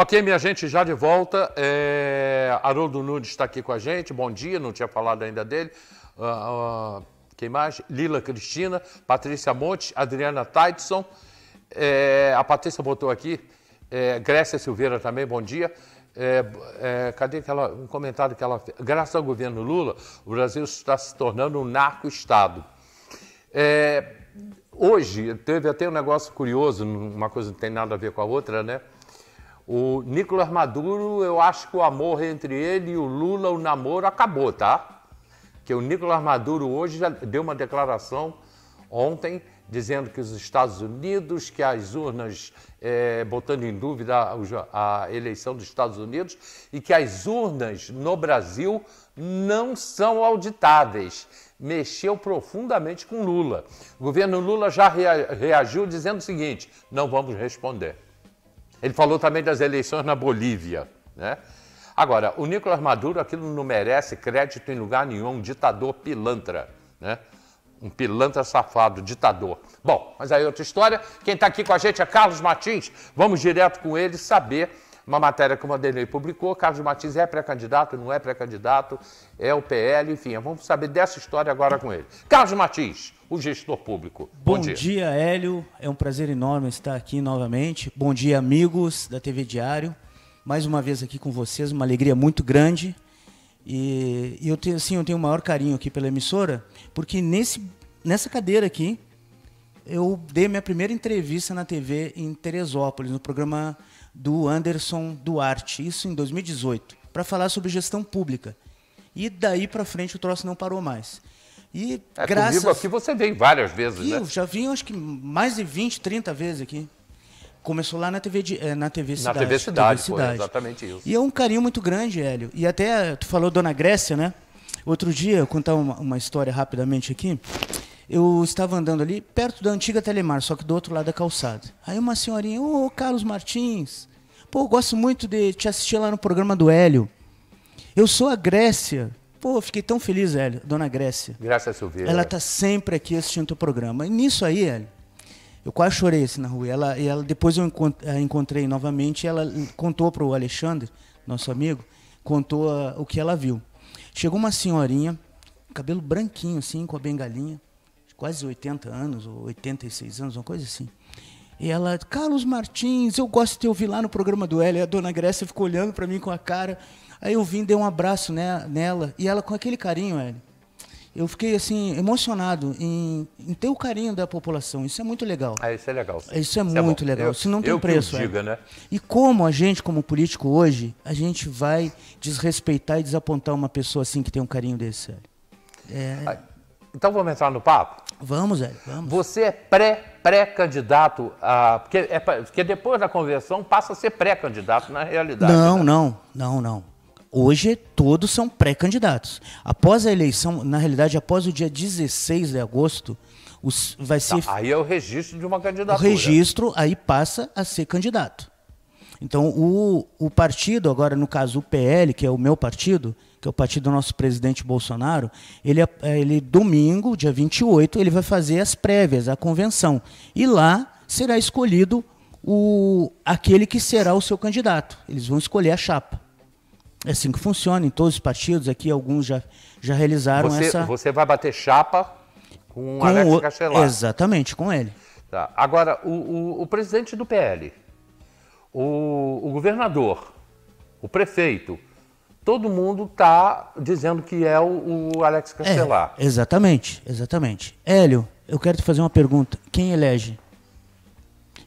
Ok, minha gente, já de volta. Haroldo Nunes está aqui com a gente. Bom dia, não tinha falado ainda dele. Quem mais? Lila Cristina, Patrícia Montes, Adriana Taidson. A Patrícia botou aqui. Grécia Silveira também, bom dia. Cadê um comentário que ela fez? Graças ao governo Lula, o Brasil está se tornando um narco-estado. Hoje, teve até um negócio curioso, uma coisa que não tem nada a ver com a outra, né? O Nicolás Maduro, eu acho que o amor entre ele e o Lula, o namoro acabou, tá? Que o Nicolás Maduro hoje já deu uma declaração ontem, dizendo que os Estados Unidos, que as urnas, botando em dúvida a eleição dos Estados Unidos, e que as urnas no Brasil não são auditáveis. Mexeu profundamente com Lula. O governo Lula já reagiu dizendo o seguinte: não vamos responder. Ele falou também das eleições na Bolívia, né? Agora, o Nicolás Maduro, aquilo não merece crédito em lugar nenhum, um ditador pilantra, né? Um pilantra safado, ditador. Bom, mas aí outra história. Quem está aqui com a gente é Carlos Martins. Vamos direto com ele saber uma matéria que o Vanderlei publicou. Carlos Martins é pré-candidato, não é pré-candidato, é o PL, enfim. Vamos saber dessa história agora com ele. Carlos Martins, o gestor público. Bom dia, Hélio. É um prazer enorme estar aqui novamente. Bom dia, amigos da TV Diário. Mais uma vez aqui com vocês, uma alegria muito grande. E eu tenho o maior carinho aqui pela emissora, porque nessa cadeira aqui, eu dei minha primeira entrevista na TV em Teresópolis, no programa do Anderson Duarte, isso em 2018, para falar sobre gestão pública. E daí para frente o troço não parou mais. E comigo aqui você veio várias vezes, né? Eu já vim, acho que mais de 20, 30 vezes aqui. Começou lá na TV Cidade. Na TV Cidade, foi exatamente isso. E é um carinho muito grande, Hélio. E até, tu falou Dona Grécia, né? Outro dia, eu vou contar uma história rapidamente aqui. Eu estava andando ali perto da antiga Telemar, só que do outro lado da calçada. Aí uma senhorinha: ô, Carlos Martins, pô, eu gosto muito de te assistir lá no programa do Hélio. Eu sou a Grécia. Pô, eu fiquei tão feliz, Hélio, Dona Grécia. Graças a Silveira. Ela está sempre aqui assistindo o teu programa. E nisso aí, Hélio, eu quase chorei assim na rua. Depois eu a encontrei novamente e ela contou para o Alexandre, nosso amigo, contou o que ela viu. Chegou uma senhorinha, cabelo branquinho assim, com a bengalinha, quase 80 anos, ou 86 anos, uma coisa assim. E ela: Carlos Martins, eu gosto de te ouvir lá no programa do Hélio. E a Dona Grécia ficou olhando para mim com a cara. Aí eu vim, dei um abraço nela, e ela com aquele carinho, Hélio. Eu fiquei assim, emocionado em ter o carinho da população. Isso é muito legal. Isso é legal. Sim. Isso é muito legal. Isso não tem preço. Diga, né? E como a gente, como político hoje, a gente vai desrespeitar e desapontar uma pessoa assim que tem um carinho desse, Hélio? Então vamos entrar no papo? Vamos, Hélio, vamos. Você é pré-candidato a... Porque depois da convenção passa a ser pré-candidato na realidade. Não. Hoje todos são pré-candidatos. Após a eleição, na realidade, após o dia 16 de agosto, vai ser... Aí é o registro de uma candidatura. O registro, aí passa a ser candidato. Então, o partido, agora no caso o PL, que é o meu partido, que é o partido do nosso presidente Bolsonaro, ele domingo, dia 28, ele vai fazer as prévias, a convenção. E lá será escolhido aquele que será o seu candidato. Eles vão escolher a chapa. É assim que funciona em todos os partidos. Aqui alguns já realizaram essa... Você vai bater chapa com o Alex Castelar. Exatamente, com ele. Tá. Agora, o presidente do PL, o governador, o prefeito, todo mundo está dizendo que é o Alex Castelar. Exatamente. Hélio, eu quero te fazer uma pergunta. Quem elege?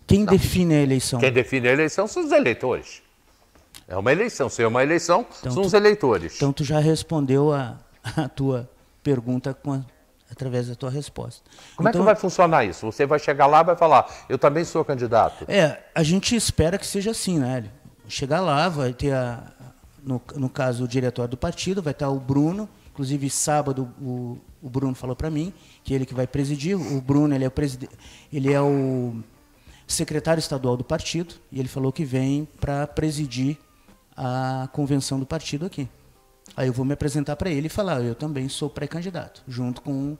Quem define a eleição? Quem define a eleição são os eleitores. É uma eleição. Se é uma eleição, então, são os eleitores. Então, tu já respondeu a tua pergunta através da tua resposta. Como é que vai funcionar isso? Você vai chegar lá e vai falar: eu também sou candidato? A gente espera que seja assim, né, Hélio? Chegar lá, vai ter, no caso, o diretório do partido, vai estar o Bruno. Inclusive, sábado, o Bruno falou para mim que ele que vai presidir. O Bruno, ele é o secretário estadual do partido, e ele falou que vem para presidir a convenção do partido aqui. Aí eu vou me apresentar para ele e falar: eu também sou pré-candidato, junto com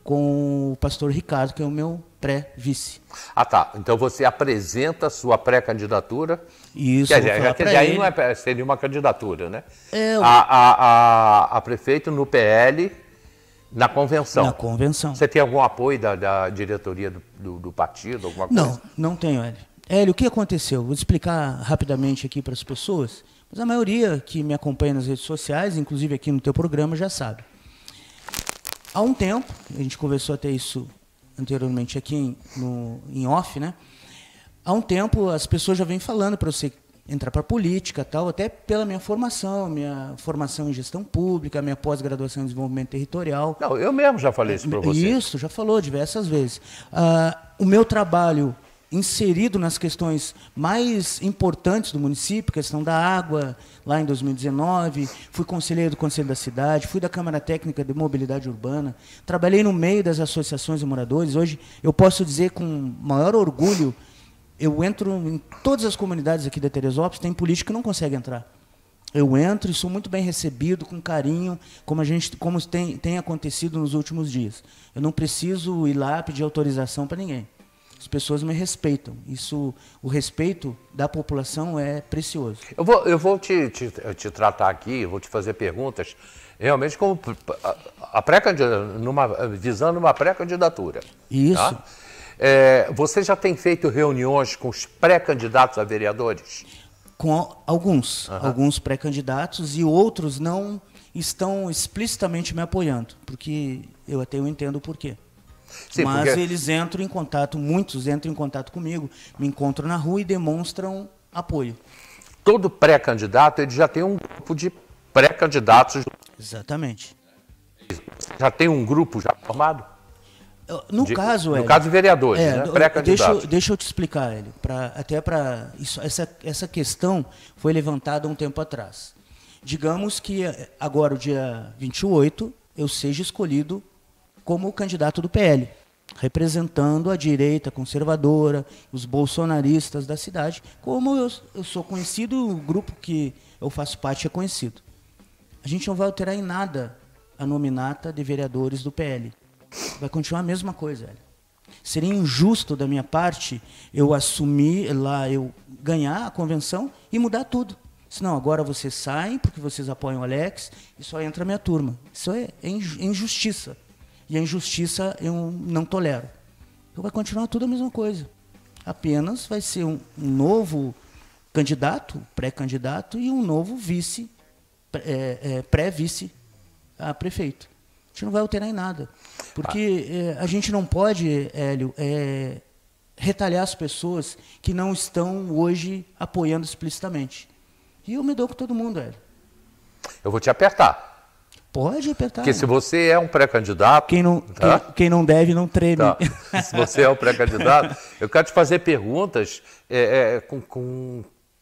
com o pastor Ricardo, que é o meu pré-vice. Ah, tá. Então você apresenta a sua pré-candidatura. Isso, Quer dizer, aí não seria uma candidatura, né? A prefeito no PL, na convenção. Na convenção. Você tem algum apoio da diretoria do partido, alguma coisa? Não tenho, Hélio. Hélio, o que aconteceu? Vou explicar rapidamente aqui para as pessoas, mas a maioria que me acompanha nas redes sociais, inclusive aqui no teu programa, já sabe. Há um tempo, a gente conversou até isso anteriormente aqui em off, né? Há um tempo as pessoas já vêm falando para você entrar para a política, tal, até pela minha formação em gestão pública, minha pós-graduação em desenvolvimento territorial. Não, eu mesmo já falei isso para você. Isso, já falou diversas vezes. O meu trabalho inserido nas questões mais importantes do município, questão da água, lá em 2019, fui conselheiro do Conselho da Cidade, fui da Câmara Técnica de Mobilidade Urbana, trabalhei no meio das associações de moradores. Hoje eu posso dizer com maior orgulho, eu entro em todas as comunidades aqui da Teresópolis, tem político que não consegue entrar. Eu entro e sou muito bem recebido, com carinho, como tem acontecido nos últimos dias. Eu não preciso ir lá pedir autorização para ninguém. As pessoas me respeitam. O respeito da população é precioso. Eu vou te tratar aqui, vou te fazer perguntas, realmente como visando uma pré-candidatura. Isso. Tá? Você já tem feito reuniões com os pré-candidatos a vereadores? Com alguns pré-candidatos, e outros não estão explicitamente me apoiando, porque eu até entendo o porquê. Sim, mas porque eles entram em contato, muitos entram em contato comigo, me encontram na rua e demonstram apoio. Todo pré-candidato, ele já tem um grupo de pré-candidatos. Exatamente. Já tem um grupo já formado? No caso, vereadores, né? Pré-candidatos. Deixa eu te explicar, Hélio, essa questão foi levantada um tempo atrás. Digamos que agora, o dia 28, eu seja escolhido como candidato do PL, representando a direita conservadora, os bolsonaristas da cidade, como eu sou conhecido, o grupo que eu faço parte é conhecido. A gente não vai alterar em nada a nominata de vereadores do PL. Vai continuar a mesma coisa, velho. Seria injusto da minha parte eu assumir lá, eu ganhar a convenção e mudar tudo. Senão, agora vocês saem porque vocês apoiam o Alex e só entra a minha turma. Isso é injustiça. E a injustiça eu não tolero. Então vai continuar tudo a mesma coisa. Apenas vai ser um novo candidato, pré-candidato, e um novo vice, pré-vice a prefeito. A gente não vai alterar em nada. Porque a gente não pode, Hélio, retalhar as pessoas que não estão hoje apoiando explicitamente. E eu me dou com todo mundo, Hélio. Eu vou te apertar. Pode apertar. Porque se você é um pré-candidato... Quem não deve, não treme. Tá. Se você é um pré-candidato, eu quero te fazer perguntas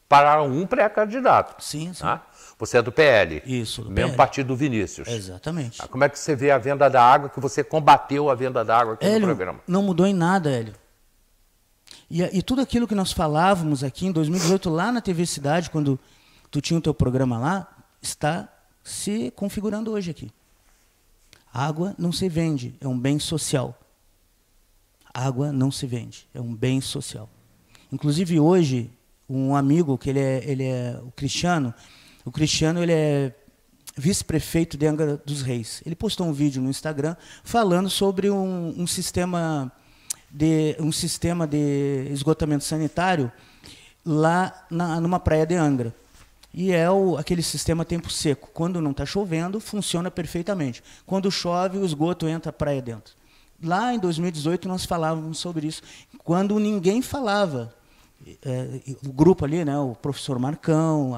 para um pré-candidato. Sim, sim. Tá? Você é do PL. Isso, do mesmo PL. partido do Vinícius. Exatamente. Como é que você vê a venda da água, que você combateu a venda da água aqui no programa? Não mudou em nada, Hélio. E tudo aquilo que nós falávamos aqui em 2018, lá na TV Cidade, quando tu tinha o teu programa lá, está se configurando hoje aqui. Água não se vende, é um bem social. Água não se vende, é um bem social. Inclusive hoje, um amigo, que ele é o Cristiano, ele é vice-prefeito de Angra dos Reis. Ele postou um vídeo no Instagram falando sobre um sistema de esgotamento sanitário lá numa praia de Angra. E é aquele sistema tempo seco. Quando não está chovendo, funciona perfeitamente. Quando chove, o esgoto entra a praia dentro. Lá em 2018, nós falávamos sobre isso. Quando ninguém falava, o grupo ali, né, o professor Marcão,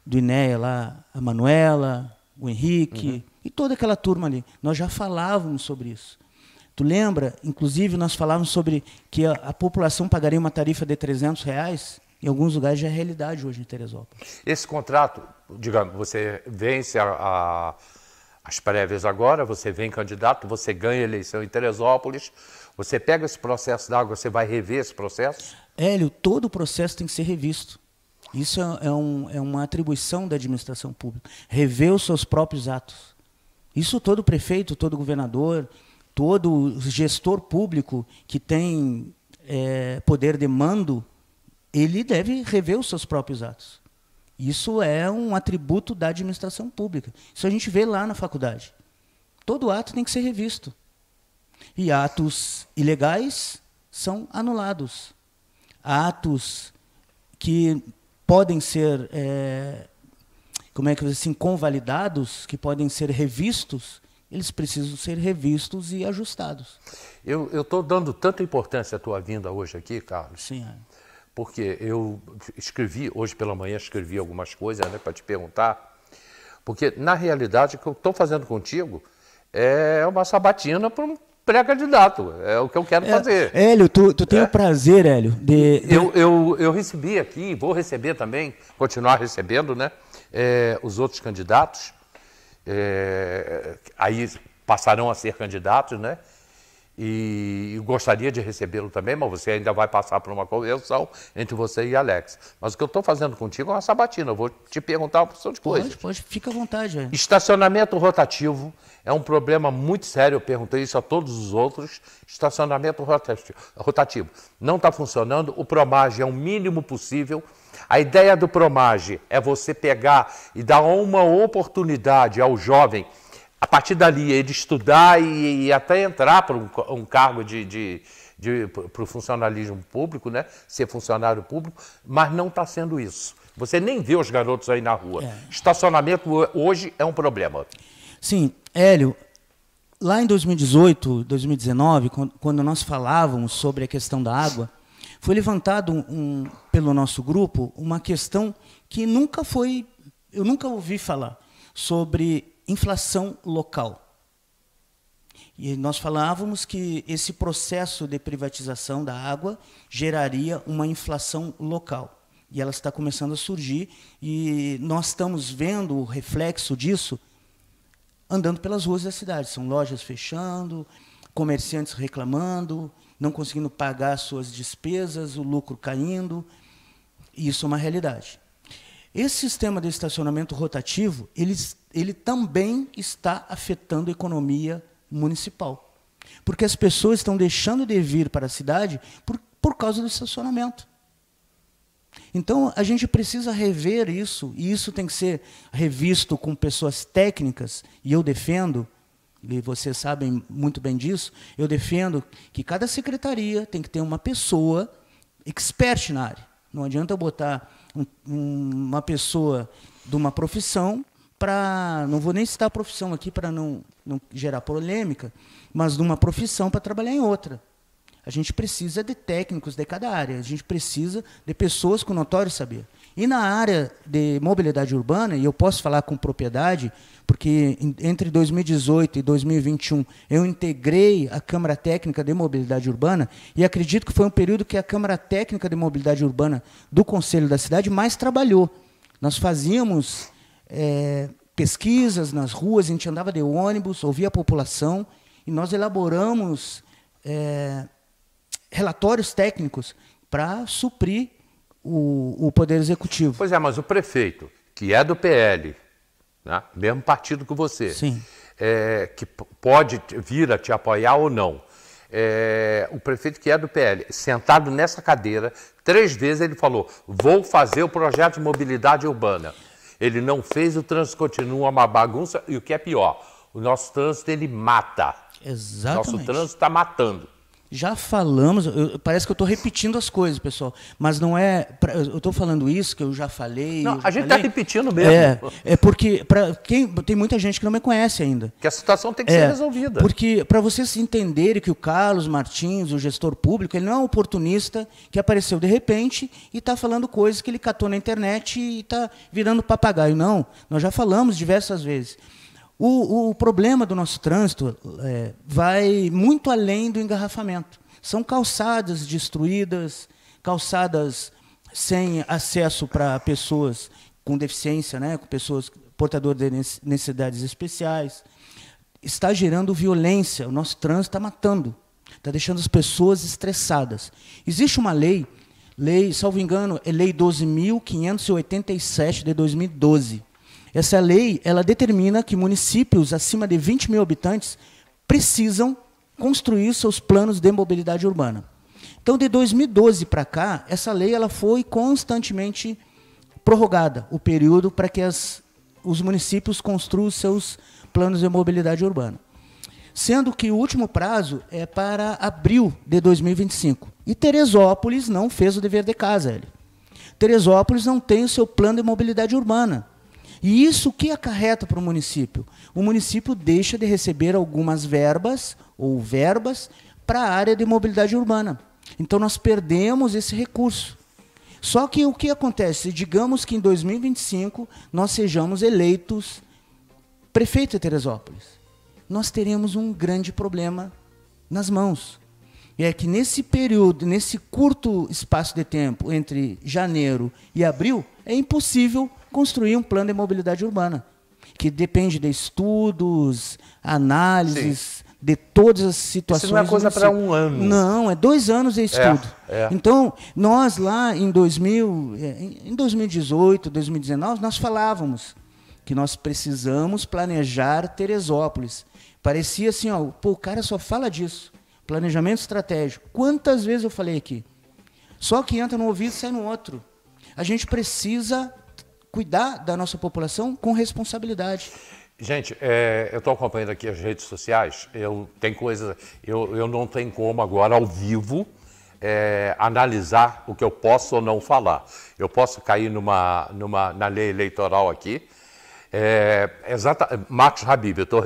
do INEA lá, a Manuela, o Henrique, e toda aquela turma ali, nós já falávamos sobre isso. Tu lembra? Inclusive, nós falávamos sobre que a população pagaria uma tarifa de R$300, em alguns lugares já é realidade hoje em Teresópolis. Esse contrato, digamos, você vence as prévias agora, você vem candidato, você ganha a eleição em Teresópolis, você pega esse processo da água, você vai rever esse processo? Hélio, todo o processo tem que ser revisto. Isso é uma atribuição da administração pública. Rever os seus próprios atos. Isso todo prefeito, todo governador, todo gestor público que tem poder de mando, ele deve rever os seus próprios atos. Isso é um atributo da administração pública. Isso a gente vê lá na faculdade. Todo ato tem que ser revisto. E atos ilegais são anulados. Atos que podem ser, convalidados, que podem ser revistos, eles precisam ser revistos e ajustados. Eu estou dando tanta importância à tua vinda hoje aqui, Carlos. Sim. Porque eu escrevi, hoje pela manhã escrevi algumas coisas, né, para te perguntar. Porque, na realidade, o que eu estou fazendo contigo é uma sabatina para um pré-candidato. É o que eu quero fazer. Hélio, tu tem o prazer, Hélio, de... Eu recebi aqui, vou receber também, continuar recebendo, né, os outros candidatos. Aí passarão a ser candidatos, né? E gostaria de recebê-lo também, mas você ainda vai passar por uma convenção entre você e Alex. Mas o que eu estou fazendo contigo é uma sabatina, eu vou te perguntar uma porção de coisas. Pode, fica à vontade. Velho. Estacionamento rotativo é um problema muito sério, eu perguntei isso a todos os outros. Estacionamento rotativo não está funcionando, o Promage é o mínimo possível. A ideia do Promage é você pegar e dar uma oportunidade ao jovem, a partir dali, ele estudar e até entrar para um cargo para o funcionalismo público, né? Ser funcionário público, mas não está sendo isso. Você nem vê os garotos aí na rua. Estacionamento hoje é um problema. Sim, Hélio, lá em 2018, 2019, quando nós falávamos sobre a questão da água, foi levantado pelo nosso grupo uma questão que eu nunca ouvi falar, sobre inflação local. E nós falávamos que esse processo de privatização da água geraria uma inflação local. E ela está começando a surgir, e nós estamos vendo o reflexo disso andando pelas ruas da cidade. São lojas fechando, comerciantes reclamando, não conseguindo pagar suas despesas, o lucro caindo. E isso é uma realidade. Esse sistema de estacionamento rotativo, ele também está afetando a economia municipal. Porque as pessoas estão deixando de vir para a cidade por causa do estacionamento. Então, a gente precisa rever isso, e isso tem que ser revisto com pessoas técnicas, e eu defendo, e vocês sabem muito bem disso, eu defendo que cada secretaria tem que ter uma pessoa expert na área. Não adianta eu botar uma pessoa de uma profissão não vou nem citar a profissão aqui para não gerar polêmica, mas de uma profissão para trabalhar em outra. A gente precisa de técnicos de cada área, a gente precisa de pessoas com notório saber. E na área de mobilidade urbana, e eu posso falar com propriedade, porque entre 2018 e 2021 eu integrei a Câmara Técnica de Mobilidade Urbana, e acredito que foi um período que a Câmara Técnica de Mobilidade Urbana do Conselho da Cidade mais trabalhou. Nós fazíamos pesquisas nas ruas, a gente andava de ônibus, ouvia a população, e nós elaboramos relatórios técnicos para suprir o Poder Executivo. Pois é, mas o prefeito, que é do PL, né, mesmo partido que você, sim, que pode vir a te apoiar ou não, o prefeito que é do PL, sentado nessa cadeira, 3 vezes ele falou, vou fazer o projeto de mobilidade urbana. Ele não fez, o trânsito continua uma bagunça, e o que é pior, o nosso trânsito ele mata. Exatamente. Nosso trânsito está matando. Já falamos, parece que eu estou repetindo as coisas, pessoal, mas não é... eu estou falando isso que eu já falei... Não, a gente está repetindo mesmo. É porque tem muita gente que não me conhece ainda. Que a situação tem que ser resolvida. Porque, para vocês entenderem que o Carlos Martins, o gestor público, ele não é um oportunista que apareceu de repente e está falando coisas que ele catou na internet e está virando papagaio. Não, nós já falamos diversas vezes. O problema do nosso trânsito vai muito além do engarrafamento. São calçadas destruídas, calçadas sem acesso para pessoas com deficiência, né, com pessoas portadoras de necessidades especiais. Está gerando violência, o nosso trânsito está matando, está deixando as pessoas estressadas. Existe uma lei, salvo engano, é Lei 12.587 de 2012. Essa lei, ela determina que municípios acima de 20 mil habitantes precisam construir seus planos de mobilidade urbana. Então, de 2012 para cá, essa lei ela foi constantemente prorrogada, o período para que os municípios construam seus planos de mobilidade urbana. Sendo que o último prazo é para abril de 2025. E Teresópolis não fez o dever de casa. Teresópolis não tem o seu plano de mobilidade urbana. E isso o que acarreta para o município? O município deixa de receber algumas verbas para a área de mobilidade urbana. Então, nós perdemos esse recurso. Só que o que acontece? Digamos que em 2025 nós sejamos eleitos prefeito de Teresópolis. Nós teremos um grande problema nas mãos. E é que nesse período, nesse curto espaço de tempo, entre janeiro e abril, é impossível construir um plano de mobilidade urbana, que depende de estudos, análises, de todas as situações. Isso não é coisa para um ano. Não, é 2 anos de estudo. Então, nós lá em 2018, 2019, nós falávamos que nós precisamos planejar Teresópolis. Parecia assim, ó, pô, o cara só fala disso. Planejamento estratégico. Quantas vezes eu falei aqui? Só que entra no ouvido e sai no outro. A gente precisa cuidar da nossa população com responsabilidade. Gente, eu estou acompanhando aqui as redes sociais. Eu não tenho como agora, ao vivo, analisar o que eu posso ou não falar. Eu posso cair na lei eleitoral aqui. Marcos Habib, eu estou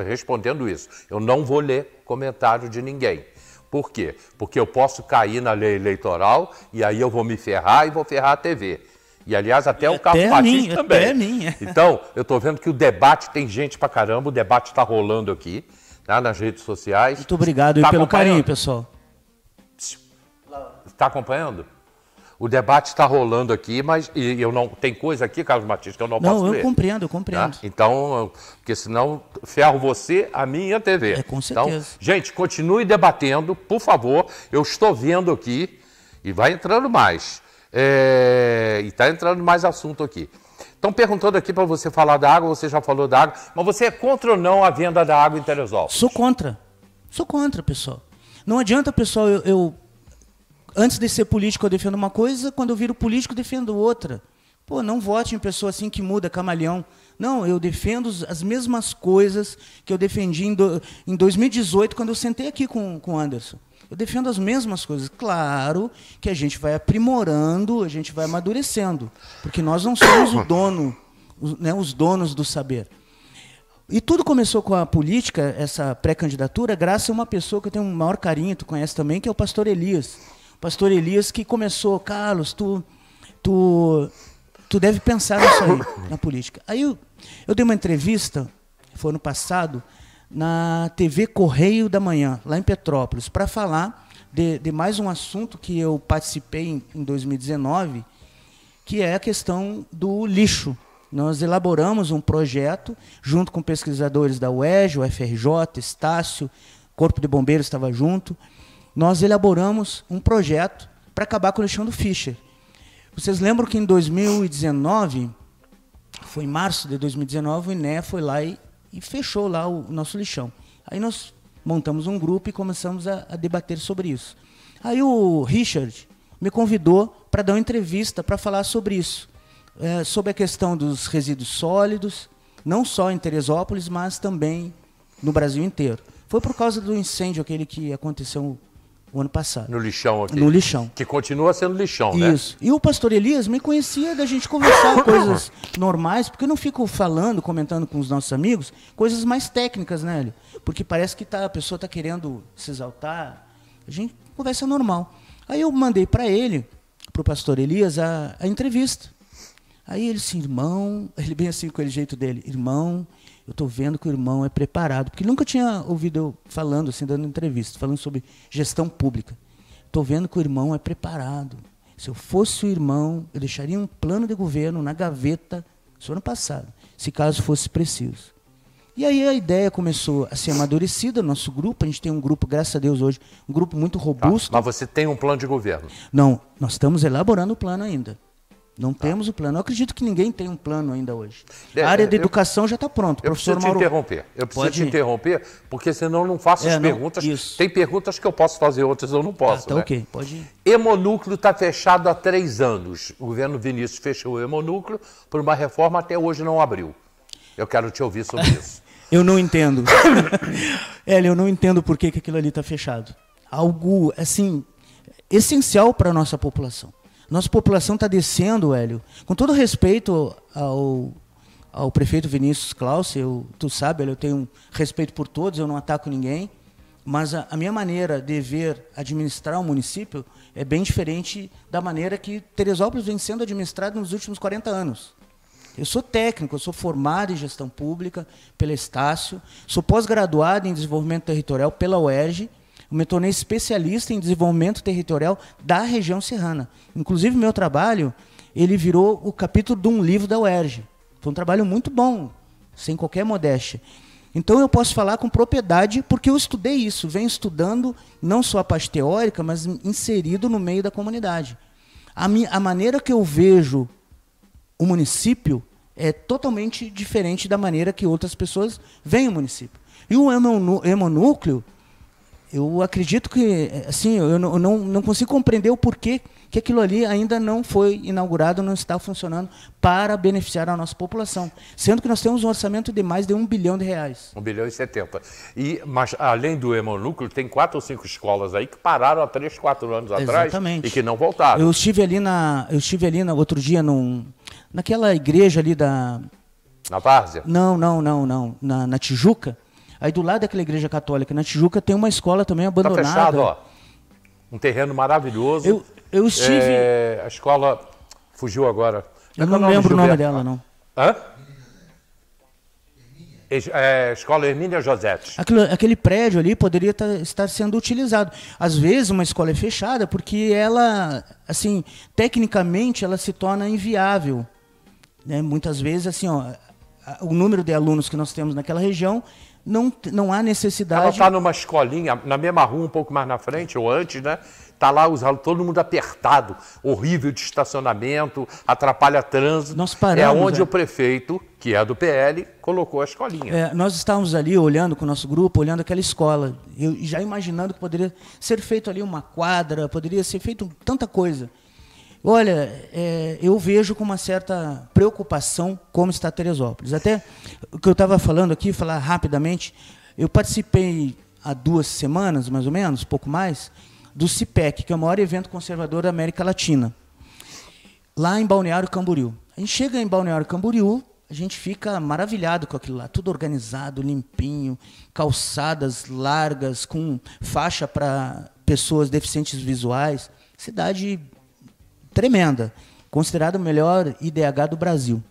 respondendo isso. Eu não vou ler comentário de ninguém. Por quê? Porque eu posso cair na lei eleitoral e aí eu vou me ferrar e vou ferrar a TV. E, aliás, até o Carlos Martins também. Até a minha. Então, eu estou vendo que o debate tem gente pra caramba, o debate está rolando aqui, tá, nas redes sociais. Muito obrigado pelo carinho, pessoal. Está acompanhando? O debate está rolando aqui, mas eu não tem coisa aqui, Carlos Martins, que eu não posso ler. Não, eu compreendo. Tá? Então, porque senão ferro você, a mim e a TV. Com certeza. Então, gente, continue debatendo, por favor. Eu estou vendo aqui, e vai entrando mais. E está entrando mais assunto aqui. Estão perguntando aqui para você falar da água, você já falou da água, mas você é contra ou não a venda da água em Teresópolis? Sou contra, pessoal. Não adianta, pessoal, antes de ser político eu defendo uma coisa, quando eu viro político eu defendo outra. Pô, não vote em pessoa assim que muda, camaleão. Não, eu defendo as mesmas coisas que eu defendi em 2018, quando eu sentei aqui com o Anderson. Eu defendo as mesmas coisas. Claro que a gente vai aprimorando, a gente vai amadurecendo, porque nós não somos os donos do saber. E tudo começou com a política, essa pré-candidatura, graças a uma pessoa que eu tenho um maior carinho, tu conhece também, que é o pastor Elias. O pastor Elias que começou, Carlos, tu deve pensar nisso aí, na política. Aí eu dei uma entrevista, foi ano passado, na TV Correio da Manhã, lá em Petrópolis, para falar de mais um assunto que eu participei em 2019, que é a questão do lixo. Nós elaboramos um projeto, junto com pesquisadores da UERJ, UFRJ, Estácio, Corpo de Bombeiros estava junto. Nós elaboramos um projeto para acabar com o lixão do Fischer. Vocês lembram que em 2019, foi em março de 2019, o INEA foi lá e fechou lá o nosso lixão. Aí nós montamos um grupo e começamos a debater sobre isso. Aí o Richard me convidou para dar uma entrevista para falar sobre isso, sobre a questão dos resíduos sólidos, não só em Teresópolis, mas também no Brasil inteiro. Foi por causa do incêndio aquele que aconteceu o ano passado. No lixão aqui. No lixão. Que continua sendo lixão, né? Isso. E o pastor Elias me conhecia da gente conversar coisas normais, porque eu não fico falando, comentando com os nossos amigos, coisas mais técnicas, né, Hélio? Porque parece que a pessoa está querendo se exaltar. A gente conversa normal. Aí eu mandei para ele, para o pastor Elias, a entrevista. Aí ele assim, irmão, ele bem assim com aquele jeito dele, irmão, eu estou vendo que o irmão é preparado, porque ele nunca tinha ouvido eu falando, assim, dando entrevista, falando sobre gestão pública. Estou vendo que o irmão é preparado. Se eu fosse o irmão, eu deixaria um plano de governo na gaveta, isso ano passado, se caso fosse preciso. E aí a ideia começou a ser amadurecida, nosso grupo, a gente tem um grupo, graças a Deus hoje, um grupo muito robusto. Mas você tem um plano de governo? Não, nós estamos elaborando o plano ainda. Não temos o plano. Eu acredito que ninguém tem um plano ainda hoje. A área da educação já está pronta. Eu preciso te interromper. Eu preciso te interromper, porque senão eu não faço as perguntas. Isso. Tem perguntas que eu posso fazer, outras eu não posso. Tá, ok, pode ir. Hemonúcleo está fechado há 3 anos. O governo Vinícius fechou o hemonúcleo por uma reforma, até hoje não abriu. Eu quero te ouvir sobre isso. Eu não entendo. Hélio, eu não entendo por que aquilo ali está fechado. Algo, assim, essencial para a nossa população. Nossa população está descendo, Hélio. Com todo respeito ao prefeito Vinícius Klaus, tu sabe, Hélio, eu tenho respeito por todos, eu não ataco ninguém, mas a minha maneira de ver administrar o município é bem diferente da maneira que Teresópolis vem sendo administrada nos últimos 40 anos. Eu sou técnico, eu sou formado em gestão pública pela Estácio, sou pós-graduado em desenvolvimento territorial pela UERJ, eu me tornei especialista em desenvolvimento territorial da região serrana. Inclusive, meu trabalho, ele virou o capítulo de um livro da UERJ. Foi um trabalho muito bom, sem qualquer modéstia. Então, eu posso falar com propriedade, porque eu estudei isso, venho estudando não só a parte teórica, mas inserido no meio da comunidade. A maneira que eu vejo o município é totalmente diferente da maneira que outras pessoas veem o município. E o hemonúcleo, eu acredito que, assim, eu não consigo compreender o porquê que aquilo ali ainda não foi inaugurado, não está funcionando para beneficiar a nossa população. Sendo que nós temos um orçamento de mais de R$1 bilhão. 1,70 bilhão. Mas, além do hemonúcleo, tem 4 ou 5 escolas aí que pararam há 3, 4 anos atrás. Exatamente. E que não voltaram. Eu estive ali outro dia naquela igreja ali da... Na Várzea? Não. Na Tijuca. Aí do lado daquela igreja católica, na Tijuca, tem uma escola também abandonada. Está fechado, ó. Um terreno maravilhoso. Eu estive... A escola fugiu agora. Eu não lembro o nome dela, não. Hã? Escola Hermínia Josete. Aquele prédio ali poderia estar sendo utilizado. Às vezes uma escola é fechada porque ela, assim, tecnicamente ela se torna inviável. Né? Muitas vezes, assim, ó, o número de alunos que nós temos naquela região, não há necessidade... Ela está numa escolinha, na mesma rua, um pouco mais na frente, ou antes, né? Está lá todo mundo apertado, horrível de estacionamento, atrapalha trânsito. Nós paramos, onde o prefeito, que é do PL, colocou a escolinha. Nós estávamos ali olhando com o nosso grupo, olhando aquela escola, já imaginando que poderia ser feito ali uma quadra, poderia ser feito tanta coisa. Olha, eu vejo com uma certa preocupação como está Teresópolis. Até o que eu estava falando aqui, falar rapidamente, eu participei há 2 semanas, mais ou menos, pouco mais, do CIPEC, que é o maior evento conservador da América Latina, lá em Balneário Camboriú. A gente chega em Balneário Camboriú, a gente fica maravilhado com aquilo lá, tudo organizado, limpinho, calçadas largas, com faixa para pessoas deficientes visuais, cidade tremenda, considerada o melhor IDH do Brasil.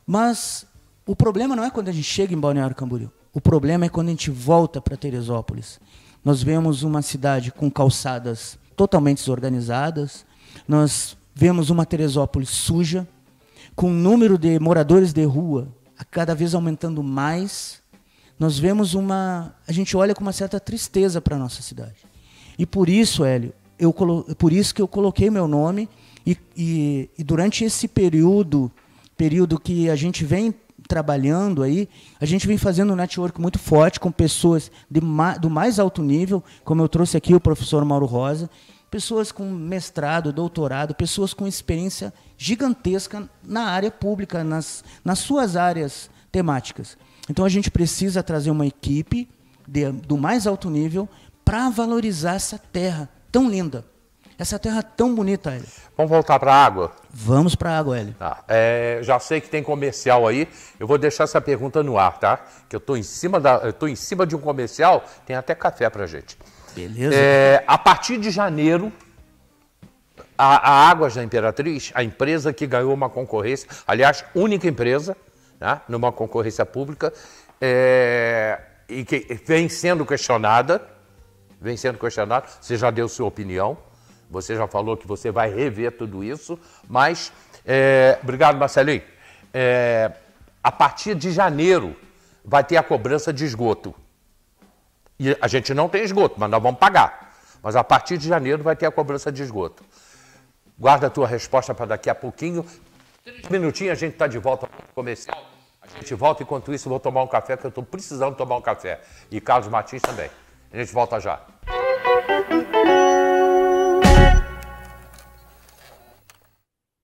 Mas o problema não é quando a gente chega em Balneário Camboriú, o problema é quando a gente volta para Teresópolis. Nós vemos uma cidade com calçadas totalmente desorganizadas, nós vemos uma Teresópolis suja, com o número de moradores de rua cada vez aumentando mais. Nós vemos a gente olha com uma certa tristeza para a nossa cidade. E por isso, Hélio, por isso que eu coloquei meu nome e durante esse período que a gente vem trabalhando aí, a gente vem fazendo um network muito forte com pessoas do mais alto nível, como eu trouxe aqui o professor Mauro Rosa, pessoas com mestrado, doutorado, pessoas com experiência gigantesca na área pública, nas suas áreas temáticas. Então a gente precisa trazer uma equipe do mais alto nível para valorizar essa terra tão linda, essa terra tão bonita, Hélio. Vamos voltar para a água? Vamos para a água, Hélio. Tá. Já sei que tem comercial aí, eu vou deixar essa pergunta no ar, tá? Que eu estou em cima de um comercial, tem até café para gente. Beleza. A partir de janeiro, a Águas da Imperatriz, a empresa que ganhou uma concorrência, aliás, única empresa, né, numa concorrência pública, e que vem sendo questionada, você já deu sua opinião, você já falou que você vai rever tudo isso, mas, obrigado, Marcelinho, a partir de janeiro vai ter a cobrança de esgoto. E a gente não tem esgoto, mas nós vamos pagar. Mas a partir de janeiro vai ter a cobrança de esgoto. Guarda a tua resposta para daqui a pouquinho. 3 minutinhos a gente está de volta para o comercial. A gente volta, enquanto isso eu vou tomar um café, que eu estou precisando tomar um café. E Carlos Martins também. A gente volta já.